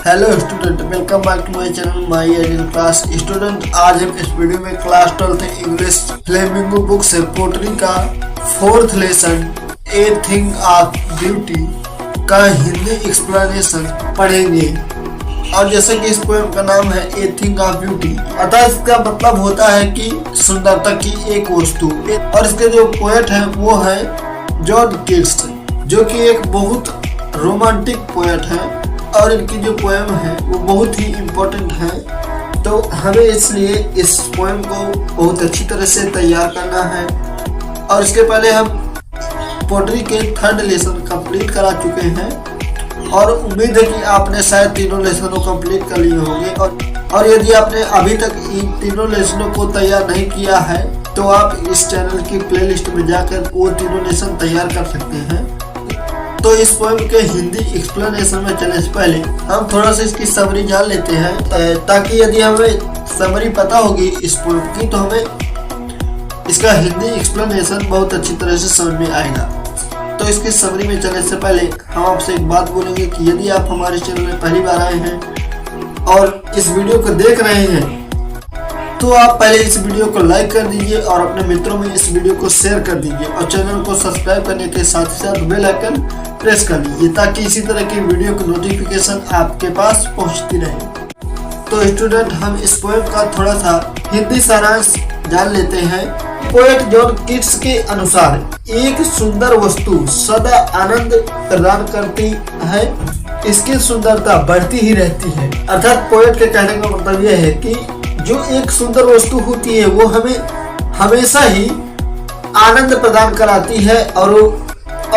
Hello student, welcome back to my channel my ideal class. Student, आज हम इस video में class 12th English Flamingo book से poetry का 4th lesson a thing of beauty का Hindi explanation पढ़ेंगे। और जैसे कि इस पोएम का नाम है ए थिंग ऑफ ब्यूटी, अतः इसका मतलब होता है कि सुंदरता की एक वस्तु। और इसके जो पोएट है वो है जॉन कीट्स, जो कि एक बहुत रोमांटिक पोएट है और इनकी जो पोएम है वो बहुत ही इम्पोर्टेंट है। तो हमें इसलिए इस पोएम को बहुत अच्छी तरह से तैयार करना है। और इसके पहले हम पोट्री के 3rd लेसन कंप्लीट करा चुके हैं और उम्मीद है कि आपने शायद तीनों लेसन को कंप्लीट कर लिए होंगे। और यदि आपने अभी तक इन तीनों लेसनों को तैयार नहीं किया है तो आप इस चैनल की प्लेलिस्ट में जाकर वो तीनों लेसन तैयार कर सकते हैं। तो इस पोएम के हिंदी एक्सप्लेनेशन में चलने से पहले हम थोड़ा सा इसकी समरी जान लेते हैं, ताकि यदि हमें समरी पता होगी इस पोएम की तो हमें इसका हिंदी एक्सप्लेनेशन बहुत अच्छी तरह से समझ में आएगा। तो इसकी समरी में चलने से पहले हम आपसे एक बात बोलेंगे कि यदि आप हमारे चैनल में पहली बार आए हैं और इस वीडियो को देख रहे हैं तो आप पहले इस वीडियो को लाइक कर दीजिए और अपने मित्रों में इस वीडियो को शेयर कर दीजिए और चैनल को सब्सक्राइब करने के साथ ही साथ बेल आइकन प्रेस कर लीजिए ताकि इसी तरह की वीडियो की नोटिफिकेशन आपके पास पहुंचती रहे। तो स्टूडेंट, हम इस पोएम का थोड़ा सा हिंदी सारांश जान लेते हैं। पोएट जॉन कीट्स के अनुसार एक सुंदर वस्तु सदा आनंद प्रदान करती है, इसकी सुंदरता बढ़ती ही रहती है। अर्थात पोएट के कहने का मतलब यह है कि जो एक सुंदर वस्तु होती है वो हमें हमेशा ही आनंद प्रदान कराती है और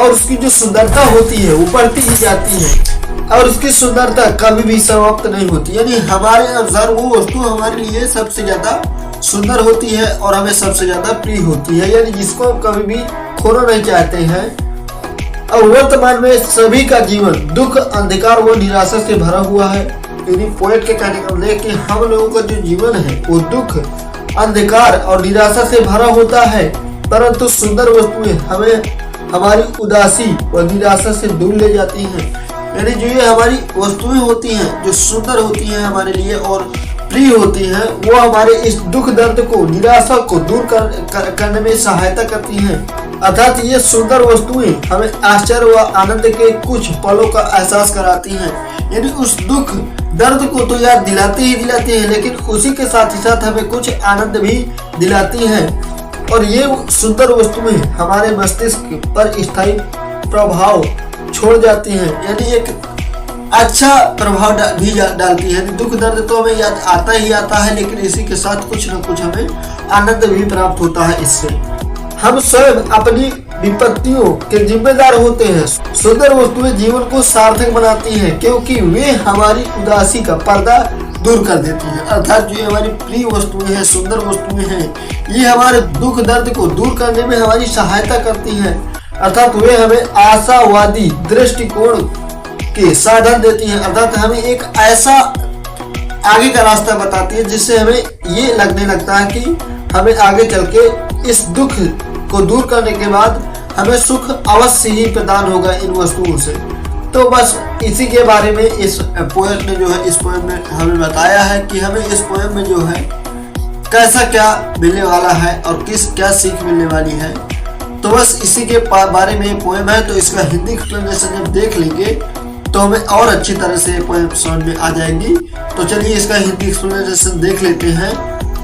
उसकी जो सुंदरता होती है वो बढ़ती ही जाती है और उसकी सुंदरता कभी भी समाप्त नहीं होती। यानी हमारे अनुसार वो वस्तु हमारे लिए सबसे ज्यादा सुंदर होती है और हमें सबसे ज्यादा प्रिय होती है, यानी जिसको हम कभी भी खोना नहीं चाहते हैं। और वर्तमान में सभी का जीवन दुख, अंधकार व निराशा से भरा हुआ है। यानी पोएट के कहने का मतलब कि हम लोगों का जो जीवन है वो दुख, अंधकार और निराशा से भरा होता है, परंतु सुंदर वस्तुएं हमें हमारी उदासी व निराशा से दूर ले जाती हैं। यानी जो ये हमारी वस्तुएं होती हैं जो सुंदर होती हैं हमारे लिए और प्रिय होती हैं, वो हमारे इस दुख दर्द को, निराशा को दूर करने में सहायता करती हैं। अर्थात ये सुंदर वस्तुएं हमें आश्चर्य व आनंद के कुछ पलों का एहसास कराती हैं। यानी उस दुख दर्द को तो याद दिलाती हैं, लेकिन उसी के साथ ही साथ हमें कुछ आनंद भी दिलाती हैं। और ये सुंदर वस्तुएं हमारे मस्तिष्क पर स्थायी प्रभाव छोड़ जाती हैं, यानी एक अच्छा प्रभाव भी डालती है। दुख दर्द तो हमें याद आता ही आता है, लेकिन इसी के साथ कुछ न कुछ हमें आनंद भी प्राप्त होता है इससे। हम स्वयं अपनी विपत्तियों के जिम्मेदार होते हैं। सुंदर वस्तुएं जीवन को सार्थक बनाती हैं क्योंकि वे हमारी उदासी का पर्दा दूर कर देती हैं। अर्थात जो हमारी प्रिय वस्तुएं हैं, सुंदर वस्तुएं हैं, ये हमारे दुख दर्द को दूर करने में हमारी सहायता करती हैं। अर्थात वे हमें आशावादी दृष्टिकोण के साधन देती हैं। अर्थात हमें एक ऐसा आगे का रास्ता बताती है जिससे हमें ये लगने लगता है कि हमें आगे चल के इस दुख को दूर करने के बाद हमें सुख अवश्य ही प्रदान होगा इन वस्तुओं से। तो बस इसी के बारे में इस पोएट ने जो है इस पोएम में हमें बताया है कि हमें इस पोएम में जो है कैसा क्या मिलने वाला है और क्या सीख मिलने वाली है। तो बस इसी के बारे में पोएम है। तो इसका हिंदी एक्सप्लेनेशन जब देख लेंगे तो हमें और अच्छी तरह से पोएम समझ में आ जाएगी। तो चलिए इसका हिंदी एक्सप्लेनेशन देख लेते हैं।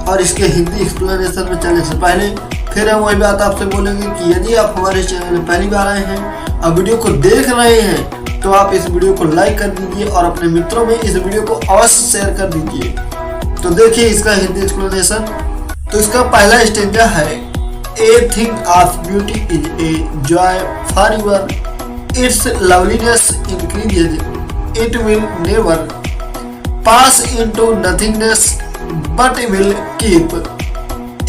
और इसके हिंदी एक्सप्लेनेशन में चलने से पहले फिर हम वही बात आपसे बोलेंगे कि यदि आप हमारे चैनल में पहली बार आए हैं और वीडियो को देख रहे हैं तो आप इस वीडियो को लाइक कर दीजिए और अपने मित्रों में इस वीडियो को अवश्य शेयर कर दीजिए। तो देखिए इसका हिंदी एक्सप्लेनेशन। तो इसका पहला स्टेंजा है, a thing of beauty is a joy for ever, it's loveliness increases, it will never pass into nothingness but will keep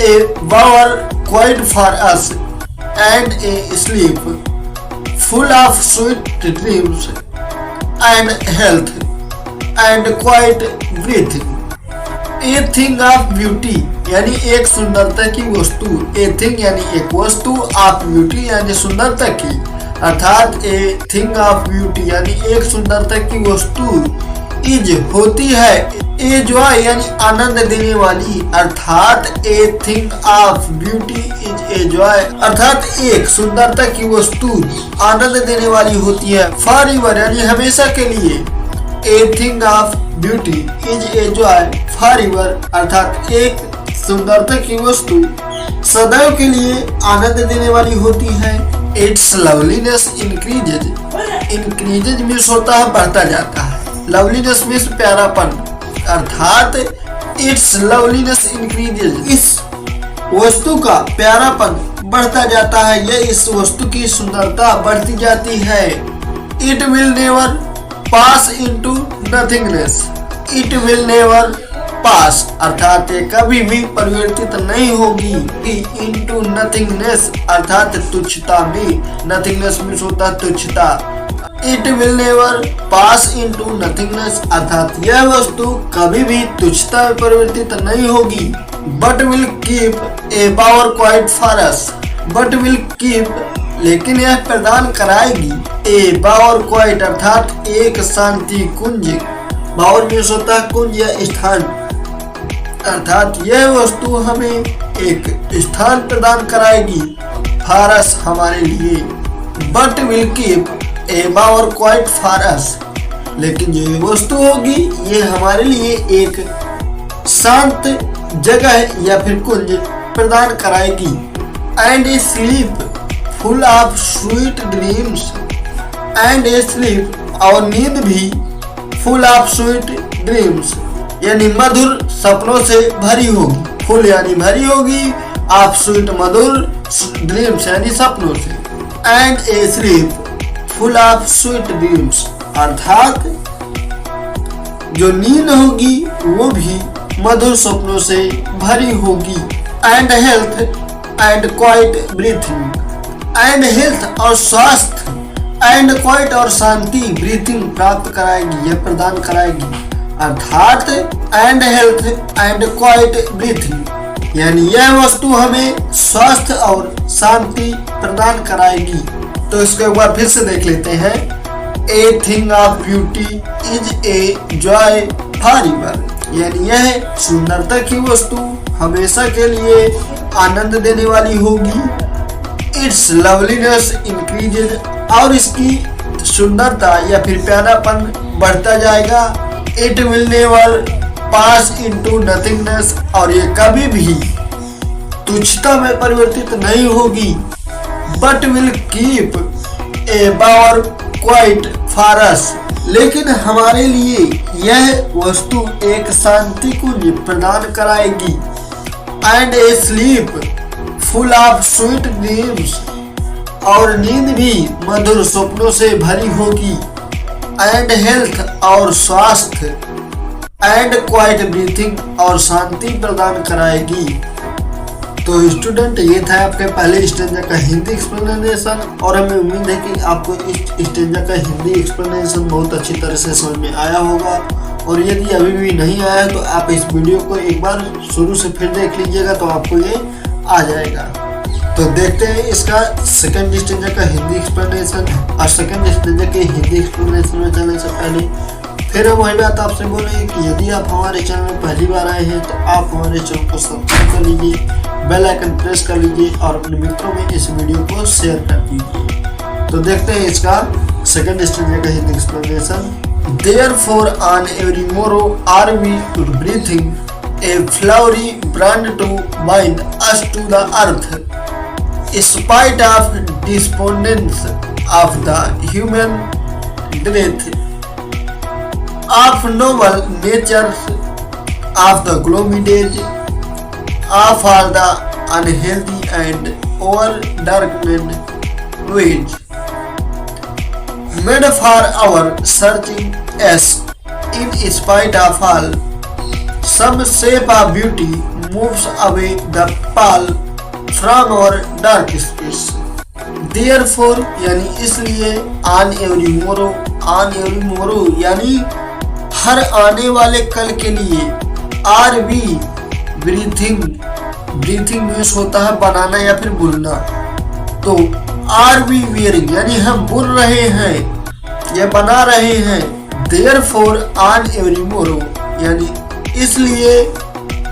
a bower quiet for us and a sleep full of sweet dreams and health and quiet breathing. A thing of beauty यानी एक सुंदरता की वस्तु, a thing यानी एक वस्तु, of beauty यानी सुंदरता की, अर्थात a thing of beauty यानी एक सुंदरता की वस्तु इज होती है, ए जॉय यानी आनंद देने वाली, अर्थात ए thing of beauty is a Joy, अर्थात एक सुंदरता की वस्तु आनंद देने वाली होती है। फॉर एवर यानी हमेशा के लिए, ए thing of beauty is a joy for ever, अर्थात एक सुंदरता की वस्तु सदैव के लिए आनंद देने वाली होती है। It's loveliness increases, increases means होता है बढ़ता जाता है, लवलीनेस मीन्स प्यारापन, अर्थात इट्स लवलीनेस इंक्रीजेज, इस वस्तु का प्यारापन बढ़ता जाता है या इस वस्तु की सुंदरता बढ़ती जाती है। It will never pass into nothingness, it will never पास अर्थात कभी भी परिवर्तित नहीं होगी, इनटू नथिंगनेस अर्थात तुच्छता में, नथिंगनेस मीन्स होता है तुच्छता। It will never pass into nothingness अर्थात यह वस्तु कभी भी तुच्छता में परिवर्तित नहीं होगी। But will keep a power quiet for us, but will keep लेकिन यह प्रदान कराएगी, ए पावर क्वाइट अर्थात एक शांति कुंज, पावर मीन्स होता है कुंज या स्थान, अर्थात यह वस्तु हमें एक स्थान प्रदान कराएगी, फारस हमारे लिए। But will keep a power quiet for us, लेकिन जो वस्तु होगी ये हमारे लिए एक शांत जगह या फिर कुंज प्रदान कराएगी। And A sleep full of sweet dreams, and A sleep और नींद भी फुल ऑफ स्वीट ड्रीम्स यानी मधुर सपनों से भरी होगी, फुल यानी भरी होगी, ऑफ स्वीट मधुर, ड्रीम्स यानी सपनों से। And A sleep full of sweet dreams अर्थात जो नींद होगी वो भी मधुर सपनों से भरी होगी। And health and quite breathing, and health और स्वास्थ्य, एंड क्वाइट और शांति, ब्रीथिंग प्राप्त कराएगी या प्रदान कराएगी, अर्थात and health and quite breathing यानी यह वस्तु हमें स्वास्थ्य और शांति प्रदान कराएगी। तो इसको एक बार फिर से देख लेते हैं। ए thing of beauty is a joy for ever यानी यह सुंदरता की वस्तु हमेशा के लिए आनंद देने वाली होगी। इट्स लवलीनेस इंक्रीजेज और इसकी सुंदरता या फिर प्यारापन बढ़ता जाएगा। It will never pass into nothingness और ये कभी भी तुच्छता में परिवर्तित नहीं होगी। But will keep a power quiet for us लेकिन हमारे लिए यह वस्तु एक शांति को प्रदान कराएगी। And A sleep full of sweet dreams और नींद भी मधुर सपनों से भरी होगी। एंड हेल्थ और स्वास्थ्य, एंड क्वाइट ब्रीथिंग और शांति प्रदान कराएगी। तो स्टूडेंट ये था आपके पहले स्टेंजा का हिंदी एक्सप्लेनेशन और हमें उम्मीद है कि आपको इस स्टेंजा का हिंदी एक्सप्लेनेशन बहुत अच्छी तरह से समझ में आया होगा। और यदि अभी भी नहीं आया है तो आप इस वीडियो को एक बार शुरू से फिर देख लीजिएगा तो आपको ये आ जाएगा। तो देखते हैं इसका सेकंड स्टेंजा का हिंदी एक्सप्लेनेशन। और सेकंड स्टेंजा के हिंदी एक्सप्लेनेशन में जाने से पहले फिर हम वही बात आपसे बोलेंगे कि यदि आप हमारे चैनल में पहली बार आए हैं तो आप हमारे चैनल को सब्सक्राइब कर लीजिए, बेल आइकन प्रेस कर लीजिए और अपने मित्रों में इस वीडियो को शेयर कर दीजिए। तो देखते हैं इसका सेकंड स्टेंजा का Hindi explanation. Therefore on every morrow are we breathing a flowery brand to bind us to the earth, spite of despondence of the human death, of noble natures, of the gloomy days, of all the unhealthy and over-darkened ways, made for our searching as in spite of all, some shape of beauty moves away the pall from our dark space. Therefore यानी इसलिए on every morrow यानी हर आने वाले कल के लिए are we breathing means होता है बनाना या फिर बुनना। तो आर वी वेयरिंग यानी हम बुन रहे हैं या बना रहे हैं। Therefore on every morrow, यानी इसलिए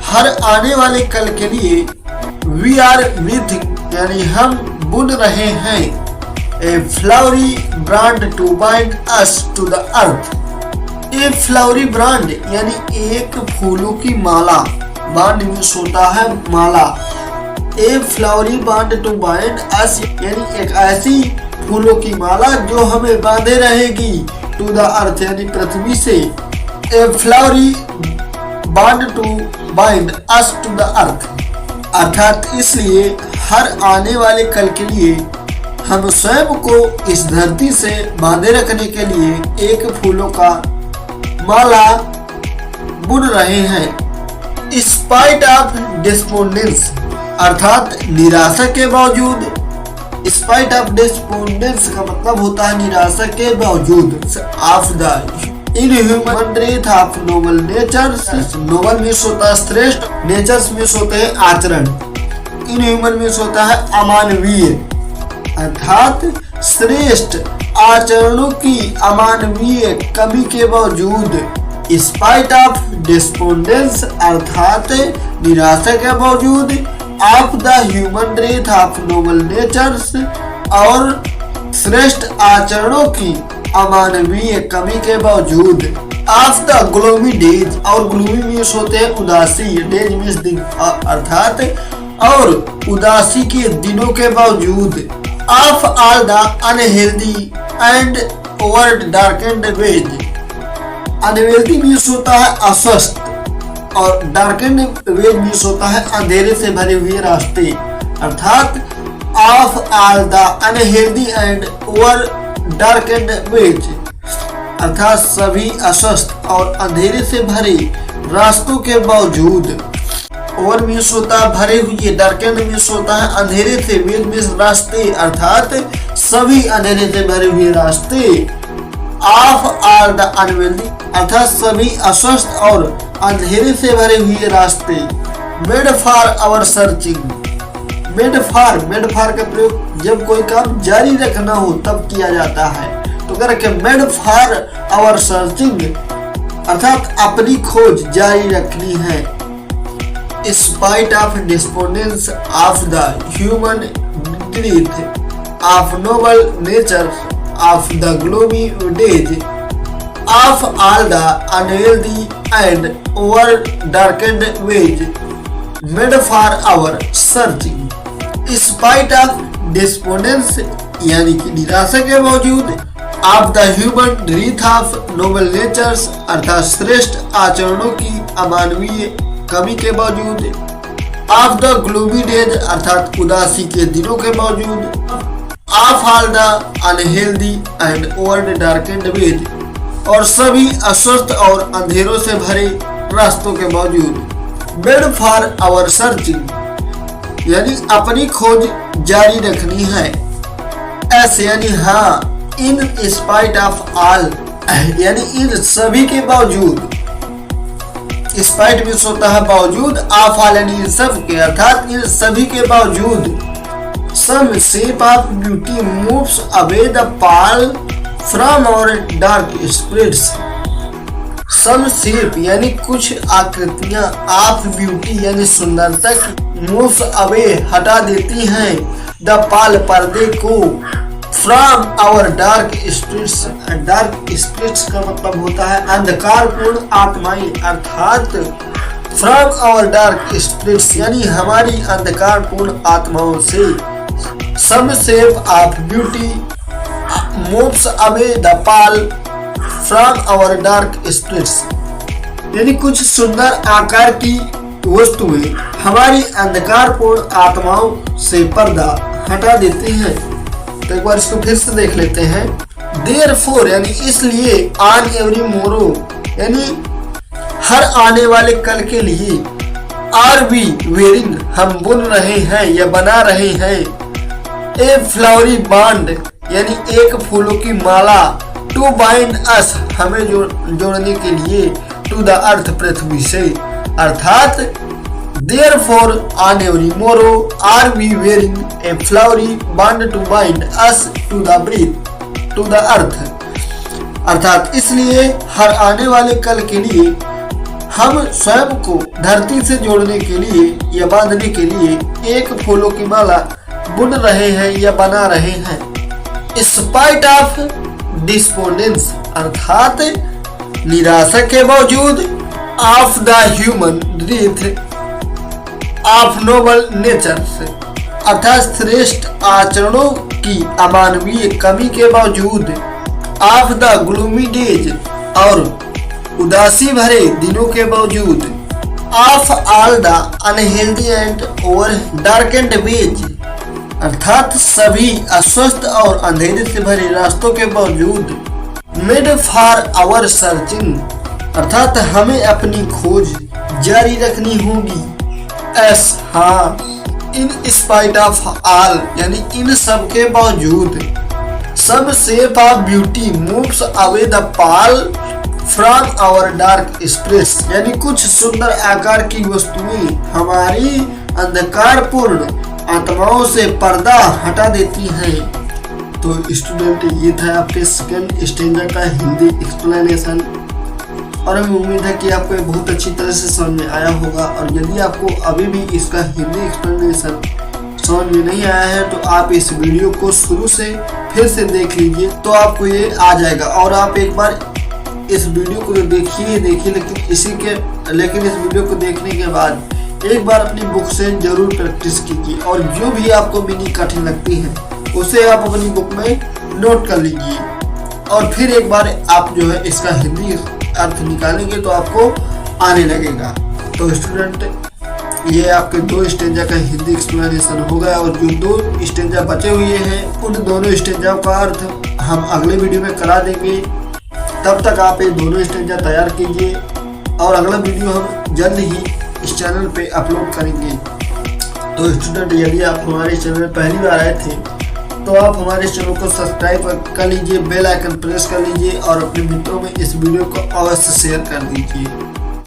हर आने वाले कल के लिए we are breathing, यानी हम बुन रहे हैं a flowery brand to bind us to the earth. A flowery brand यानी एक फूलों की माला, बांड मीन्स होता है माला। A flowery band to bind us यानी एक ऐसी फूलों की माला जो हमें बांधे रहेगी टू द अर्थ यानी पृथ्वी से। A flowery band to bind us to the earth, अर्थात इसलिए हर आने वाले कल के लिए हम स्वयं को इस धरती से बांधे रखने के लिए एक फूलों का माला बुन रहे हैं। स्पाइट ऑफ डिस्पोंडेंस, अर्थात निराशा के बावजूद। स्पाइट ऑफ डिस्पोंडेंस का मतलब होता है निराशा के बावजूद। Of the inhuman dearth of noble natures, noble means होता है श्रेष्ठ, नेचर्स मीन्स होते हैं आचरण, इनह्यूमन मीन्स होता है अमानवीय, अर्थात श्रेष्ठ आचरणों की अमानवीय कमी के बावजूद। स्पाइट ऑफ डिस्पोंडेंस अर्थात निराशा के बावजूद। Of the human dearth of noble natures, और श्रेष्ठ आचरणों की अमानवीय कमी के बावजूद। ऑफ द ग्लोमी डेज, और ग्लोमी मीन्स होते हैं उदासी, डेज मीन्स दिन, अर्थात और उदासी के दिनों के बावजूद। Of all the unhealthy and over darkened ways, unhealthy means होता है अस्वस्थ, और डार्केंड वेज मीन्स होता है अंधेरे से भरे हुए रास्ते, अर्थात of all the unhealthy and over darkened ways, अर्थात सभी अस्वस्थ और अंधेरे से भरे रास्तों के बावजूद। ओवर मीन्स होता है भरे हुए, डार्केंड मीन्स होता है अंधेरे से, वेज मीन्स रास्ते, अर्थात सभी अंधेरे से भरे हुए रास्ते। ऑफ ऑल द अनहेल्दी अर्थात सभी अस्वस्थ और अंधेरे से भरे हुए रास्ते। Made for our searching, made for का प्रयोग जब कोई काम जारी रखना हो तब किया जाता है, तो करके मेड फॉर आवर सर्चिंग अर्थात अपनी खोज जारी रखनी है। Spite of despondence of the human dearth of noble nature of the gloomy days of all the unhealthy and over darkened ways made for our searching. Spite of despondence यानी कि निराशा के बावजूद। Of the human dearth of noble natures अर्थात श्रेष्ठ आचरणों की अमानवीय कमी के बावजूद। ऑफ द ग्लोमी डेज अर्थात उदासी के दिनों के बावजूद। Of all the unhealthy and over darkened ways और सभी अस्वस्थ और अंधेरों से भरे रास्तों के बावजूद। मेड फॉर आवर सर्चिंग यानी अपनी खोज जारी रखनी है। ऐसे यानी हाँ, इन स्पाइट ऑफ ऑल यानी इन सभी के बावजूद। स्पाइट मीन्स होता है बावजूद, ऑफ ऑल यानी इन सब के, अर्थात इन सभी के बावजूद। Some shape of beauty moves away the pall from our dark spirits. Some shape यानी कुछ आकृतियां, ऑफ ब्यूटी यानी सुंदरता मूव्स अवे हटा देती हैं, द पाल पर्दे को, from our dark spirits. Dark spirits का मतलब होता है अंधकारपूर्ण आत्माएं, अर्थात फ्रॉम आवर डार्क स्पिरिट्स यानी हमारी अंधकारपूर्ण आत्माओं से। Some shape of beauty moves away the pall from our dark spirits यानी कुछ सुंदर आकार की वस्तुएं हमारी अंधकारपूर्ण आत्माओं से पर्दा हटा देती हैं। तो एक बार इसको फिर से देख लेते हैं। Therefore यानी इसलिए, ऑन एवरी मोरो यानी हर आने वाले कल के लिए, आर वी वेयरिंग हम बुन रहे हैं या बना रहे हैं, ए फ्लावरी बांड यानी एक फूलों की माला, टू बाइंड अस हमें जोड़ने के लिए, टू द अर्थ पृथ्वी से, अर्थात Therefore on every morrow are we wearing a flowery band to bind us to the breath, to the earth. अर्थात इसलिए हर आने वाले कल के लिए हम स्वयं को धरती से जोड़ने के लिए या बांधने के लिए एक फूलों की माला बुन रहे हैं या बना रहे हैं। स्पाइट ऑफ डिस्पोंडेंस अर्थात निराशा के बावजूद, of the human wreath of noble nature अर्थात श्रेष्ठ आचरणों की अमानवीय कमी के बावजूद, ऑफ द ग्लूमी डेज और उदासी भरे दिनों के बावजूद, of all the unhealthy and और डार्केंड वेज अर्थात सभी अस्वस्थ और अंधेरे से भरे रास्तों के बावजूद, मेड फॉर आवर सर्चिंग अर्थात हमें अपनी खोज जारी रखनी होगी। एस हाँ, इन स्पाइट ऑफ ऑल यानी इन सब के बावजूद, some shape of beauty moves away the pall from our dark space यानी कुछ सुंदर आकार की वस्तुएं हमारी अंधकारपूर्ण आत्माओं से पर्दा हटा देती हैं। तो स्टूडेंट, ये था आपके सेकंड स्टैंजा का हिंदी एक्सप्लेनेशन और हमें उम्मीद है कि आपको ये बहुत अच्छी तरह से समझ में आया होगा। और यदि आपको अभी भी इसका हिंदी एक्सप्लेनेशन समझ में नहीं आया है तो आप इस वीडियो को शुरू से फिर से देख लीजिए, तो आपको ये आ जाएगा। और आप एक बार इस वीडियो को देखिए लेकिन इस वीडियो को देखने के बाद एक बार अपनी बुक से जरूर प्रैक्टिस कीजिए और जो भी आपको मिनी कठिन लगती है उसे आप अपनी बुक में नोट कर लीजिए और फिर एक बार आप जो है इसका हिंदी अर्थ निकालेंगे तो आपको आने लगेगा। तो स्टूडेंट, ये आपके 2 स्टेंजा का हिंदी एक्सप्लेनेशन हो गया और जो 2 स्टेंजा बचे हुए हैं उन दोनों स्टेंजा का अर्थ हम अगले वीडियो में करा देंगे। तब तक आप ये दोनों स्टेंजा तैयार कीजिए और अगला वीडियो हम जल्द ही इस चैनल पे अपलोड करेंगे। तो स्टूडेंट, यदि आप हमारे चैनल पहली बार आए थे तो आप हमारे चैनल को सब्सक्राइब कर लीजिए, बेल आइकन प्रेस कर लीजिए और अपने मित्रों में इस वीडियो को अवश्य शेयर कर दीजिए।